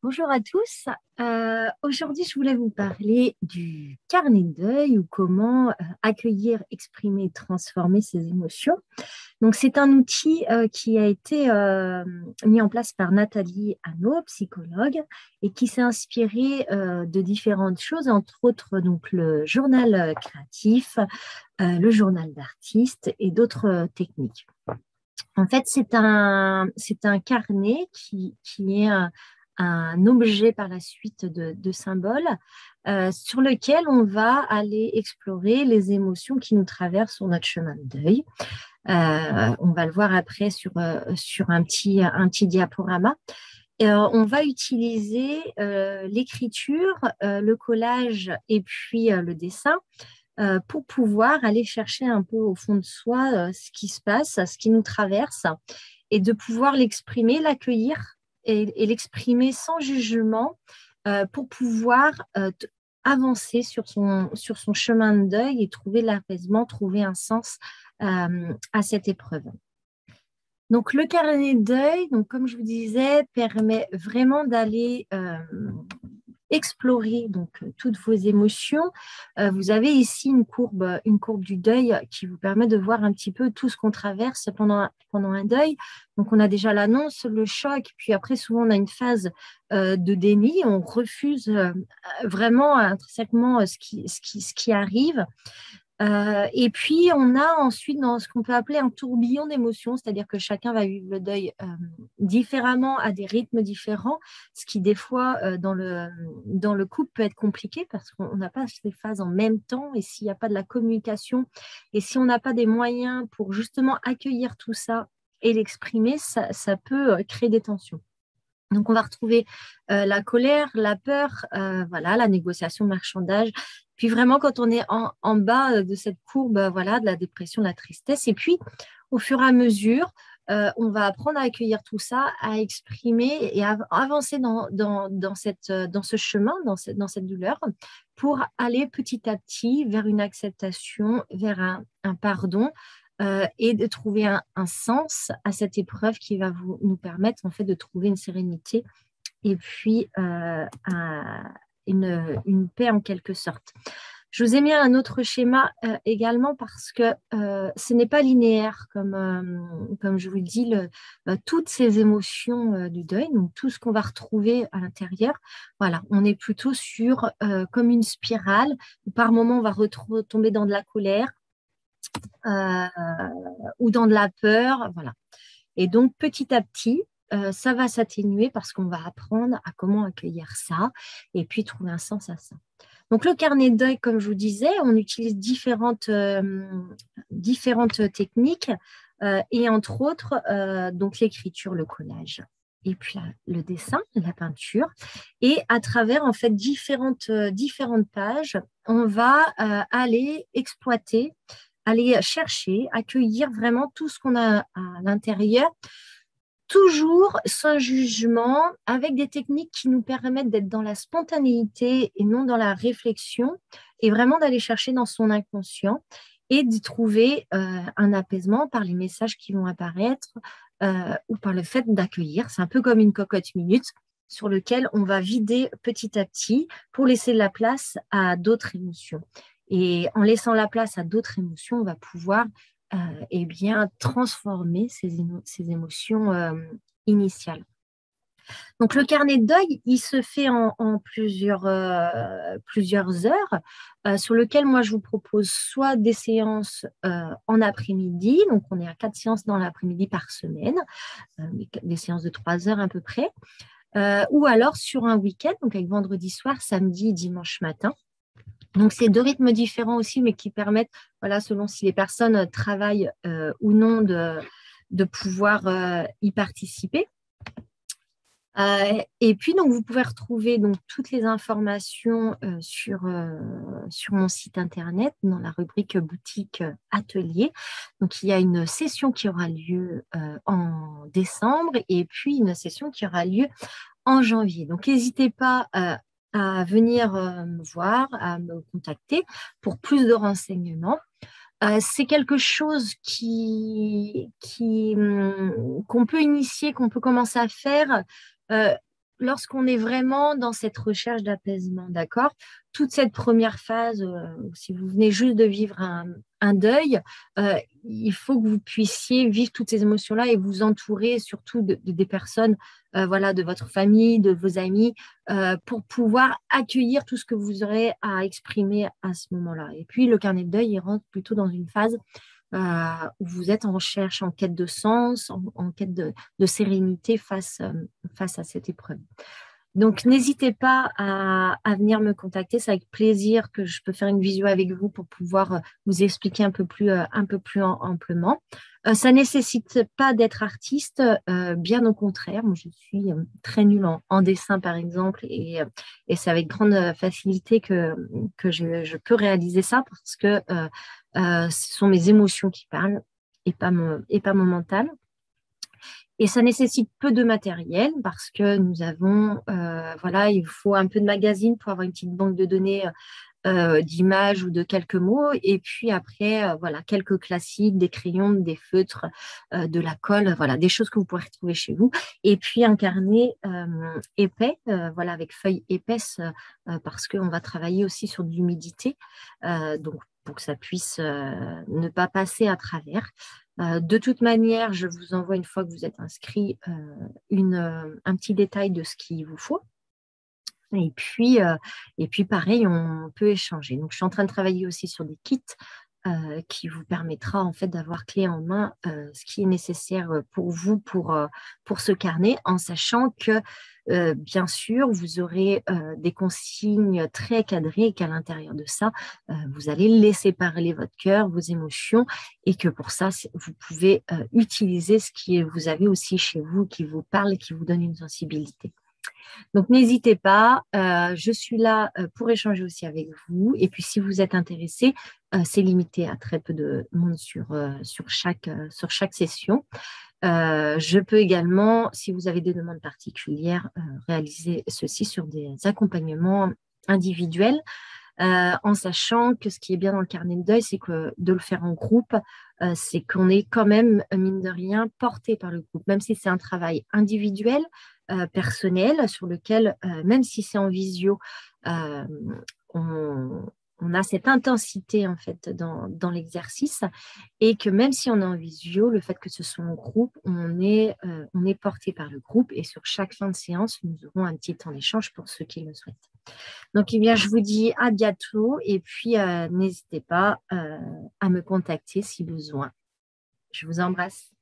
Bonjour à tous. Aujourd'hui, je voulais vous parler du carnet de deuil ou comment accueillir, exprimer, transformer ses émotions. Donc, c'est un outil qui a été mis en place par Nathalie Hanau, psychologue, et qui s'est inspiré de différentes choses, entre autres donc, le journal créatif, le journal d'artiste et d'autres techniques. En fait, c'est un carnet qui est un objet par la suite de symboles sur lequel on va aller explorer les émotions qui nous traversent sur notre chemin de deuil. On va le voir après sur un petit diaporama. On va utiliser l'écriture, le collage et puis le dessin pour pouvoir aller chercher un peu au fond de soi ce qui se passe, ce qui nous traverse, et de pouvoir l'exprimer, l'accueillir et l'exprimer sans jugement pour pouvoir avancer sur son chemin de deuil et trouver l'apaisement, trouver un sens à cette épreuve. Donc, le carnet de deuil, donc, comme je vous disais, permet vraiment d'aller explorer donc toutes vos émotions. Vous avez ici une courbe du deuil qui vous permet de voir un petit peu tout ce qu'on traverse pendant un deuil. Donc, on a déjà l'annonce, le choc, puis après, souvent, on a une phase de déni. On refuse vraiment intrinsèquement ce qui arrive. Et puis, on a ensuite dans ce qu'on peut appeler un tourbillon d'émotions, c'est-à-dire que chacun va vivre le deuil différemment, à des rythmes différents, ce qui, des fois, dans le couple peut être compliqué parce qu'on n'a pas ces phases en même temps, et s'il n'y a pas de la communication, et si on n'a pas des moyens pour justement accueillir tout ça et l'exprimer, ça peut créer des tensions. Donc, on va retrouver la colère, la peur, voilà, la négociation, le marchandage. Puis vraiment, quand on est en bas de cette courbe, voilà, de la dépression, de la tristesse. Et puis, au fur et à mesure, on va apprendre à accueillir tout ça, à exprimer et à avancer dans ce chemin, dans cette douleur, pour aller petit à petit vers une acceptation, vers un pardon, et de trouver un sens à cette épreuve qui va nous permettre en fait de trouver une sérénité et puis une paix en quelque sorte. Je vous ai mis un autre schéma également parce que ce n'est pas linéaire comme je vous le dis, toutes ces émotions du deuil, donc tout ce qu'on va retrouver à l'intérieur, voilà, on est plutôt sur comme une spirale où par moment on va retomber dans de la colère, ou dans de la peur, voilà. Et donc, petit à petit, ça va s'atténuer parce qu'on va apprendre à comment accueillir ça et puis trouver un sens à ça. Donc, le carnet de deuil, comme je vous disais, on utilise différentes techniques et entre autres, donc l'écriture, le collage et puis le dessin, la peinture. Et à travers, en fait, différentes pages, on va aller exploiter, aller chercher, accueillir vraiment tout ce qu'on a à l'intérieur, toujours sans jugement, avec des techniques qui nous permettent d'être dans la spontanéité et non dans la réflexion, et vraiment d'aller chercher dans son inconscient et d'y trouver un apaisement par les messages qui vont apparaître ou par le fait d'accueillir. C'est un peu comme une cocotte minute sur lequel on va vider petit à petit pour laisser la place à d'autres émotions. Et en laissant la place à d'autres émotions, on va pouvoir eh bien, transformer ces émotions initiales. Donc, le carnet de deuil, il se fait en plusieurs heures, sur lequel moi, je vous propose soit des séances en après-midi, donc on est à 4 séances dans l'après-midi par semaine, des séances de 3 heures à peu près, ou alors sur un week-end, donc avec vendredi soir, samedi, dimanche matin. Donc, c'est 2 rythmes différents aussi, mais qui permettent, voilà, selon si les personnes travaillent ou non, de pouvoir y participer. Et puis, donc, vous pouvez retrouver donc, toutes les informations sur mon site internet, dans la rubrique boutique atelier. Donc, il y a une session qui aura lieu en décembre et puis une session qui aura lieu en janvier. Donc, n'hésitez pas à venir me voir, à me contacter pour plus de renseignements. C'est quelque chose qu'on peut initier, qu'on peut commencer à faire lorsqu'on est vraiment dans cette recherche d'apaisement, d'accord? Toute cette première phase, si vous venez juste de vivre un deuil, il faut que vous puissiez vivre toutes ces émotions-là et vous entourer surtout des personnes, voilà, de votre famille, de vos amis, pour pouvoir accueillir tout ce que vous aurez à exprimer à ce moment-là. Et puis, le carnet de deuil, il rentre plutôt dans une phase où vous êtes en recherche, en quête de sens, en quête de sérénité face à cette épreuve. Donc, n'hésitez pas à venir me contacter. C'est avec plaisir que je peux faire une visio avec vous pour pouvoir vous expliquer un peu plus amplement. Ça ne nécessite pas d'être artiste, bien au contraire. Moi, je suis très nulle en dessin, par exemple, et c'est avec grande facilité que je peux réaliser ça parce que ce sont mes émotions qui parlent et pas mon mental. Et ça nécessite peu de matériel parce que nous avons, voilà, il faut un peu de magazine pour avoir une petite banque de données d'images ou de quelques mots. Et puis après, voilà, quelques classiques, des crayons, des feutres, de la colle, voilà, des choses que vous pourrez retrouver chez vous. Et puis un carnet épais, voilà, avec feuilles épaisses parce qu'on va travailler aussi sur de l'humidité. Donc, pour que ça puisse ne pas passer à travers. De toute manière, je vous envoie une fois que vous êtes inscrit un petit détail de ce qu'il vous faut. Et puis, pareil, on peut échanger. Donc, je suis en train de travailler aussi sur des kits qui vous permettra en fait d'avoir clé en main ce qui est nécessaire pour vous pour ce carnet, en sachant que bien sûr, vous aurez des consignes très cadrées et qu'à l'intérieur de ça, vous allez laisser parler votre cœur, vos émotions, et que pour ça, vous pouvez utiliser ce que vous avez aussi chez vous, qui vous parle, qui vous donne une sensibilité. Donc, n'hésitez pas, je suis là pour échanger aussi avec vous. Et puis, si vous êtes intéressé, c'est limité à très peu de monde sur chaque session. Je peux également, si vous avez des demandes particulières, réaliser ceci sur des accompagnements individuels, en sachant que ce qui est bien dans le carnet de deuil, c'est que de le faire en groupe, c'est qu'on est quand même, mine de rien, porté par le groupe, même si c'est un travail individuel, personnel, sur lequel, même si c'est en visio, euh, on, on a cette intensité en fait dans l'exercice, et que même si on est en visio, le fait que ce soit en groupe, on est porté par le groupe, et sur chaque fin de séance, nous aurons un petit temps d'échange pour ceux qui le souhaitent. Donc, eh bien, je vous dis à bientôt, et puis n'hésitez pas à me contacter si besoin. Je vous embrasse.